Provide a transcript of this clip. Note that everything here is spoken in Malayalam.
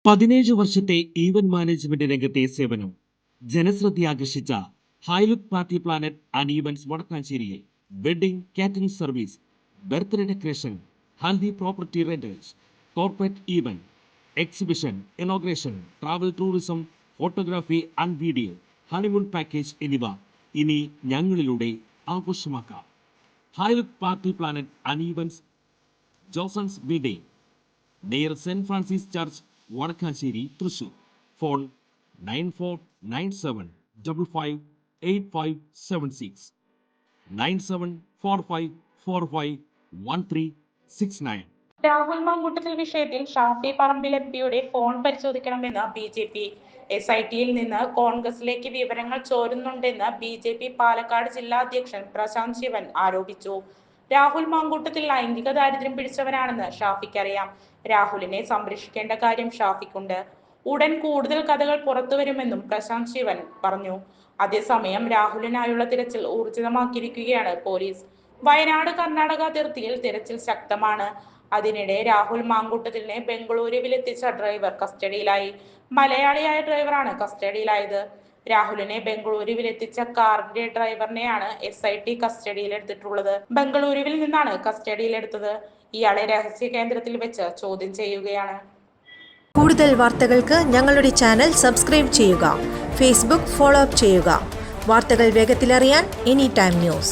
17 വർഷത്തെ ഈവന്റ് മാനേജ്മെന്റ് രംഗത്തെ സേവനം ജനശ്രദ്ധയാകർഷിച്ച high look party planet and events വടക്കാഞ്ചേരിയിൽ wedding catering service, birthday decoration, haldi property rentals, corporate event, exhibition, inauguration, travel tourism, photography and video, honeymoon package എന്നിവ ഇനി ഞങ്ങളിലൂടെ ആഘോഷമാക്കാം. High look party planet and events, ജോസൺസ് building, near saint Francis church, Vadakkanchery, Thrissur. Phone 9497558576, 9745451369. Rahul Mankoottathil വിഷയത്തിൽ ഷാഫി പറമ്പിൽ എംപിയുടെ ഫോൺ പരിശോധിക്കണമെന്ന് BJP. SIT-യിൽ നിന്ന് കോൺഗ്രസിലേക്ക് വിവരങ്ങൾ ചോരുന്നുണ്ടെന്ന് BJP പാലക്കാട് ജില്ലാ അധ്യക്ഷൻ പ്രശാന്ത് ശിവൻ ആരോപിച്ചു. രാഹുൽ മാങ്കൂട്ടത്തിൽ ലൈംഗിക ദാരിദ്ര്യം പിടിച്ചവനാണെന്ന് ഷാഫിക്കറിയാം. രാഹുലിനെ സംരക്ഷിക്കേണ്ട കാര്യം ഷാഫിക്കുണ്ട്. ഉടൻ കൂടുതൽ കഥകൾ പുറത്തുവരുമെന്നും പ്രശാന്ത് ശിവൻ പറഞ്ഞു. അതേസമയം രാഹുലിനായുള്ള തിരച്ചിൽ ഊർജിതമാക്കിയിരിക്കുകയാണ് പോലീസ്. വയനാട് കർണാടക അതിർത്തിയിൽ തിരച്ചിൽ ശക്തമാണ്. അതിനിടെ രാഹുൽ മാങ്കൂട്ടത്തിലിനെ ബംഗളൂരുവിലെത്തിച്ച ഡ്രൈവർ കസ്റ്റഡിയിലായി. മലയാളിയായ ഡ്രൈവറാണ് കസ്റ്റഡിയിലായത്. രാഹുലിനെ ബംഗളൂരുവിലെത്തിച്ച കാറിന്റെ ഡ്രൈവറിനെയാണ് SIT കസ്റ്റഡിയിലെടുത്തിട്ടുള്ളത്. ബംഗളൂരുവിൽ നിന്നാണ് കസ്റ്റഡിയിലെടുത്തത്. ഇയാളെ രഹസ്യ കേന്ദ്രത്തിൽ വെച്ച് ചോദ്യം ചെയ്യുകയാണ്. കൂടുതൽ വാർത്തകൾക്ക് ഞങ്ങളുടെ ചാനൽ സബ്സ്ക്രൈബ് ചെയ്യുക. ഫേസ്ബുക്ക് ഫോളോ അപ്പ് ചെയ്യുക. വാർത്തകൾ വേഗത്തിലറിയാൻ Anytime News.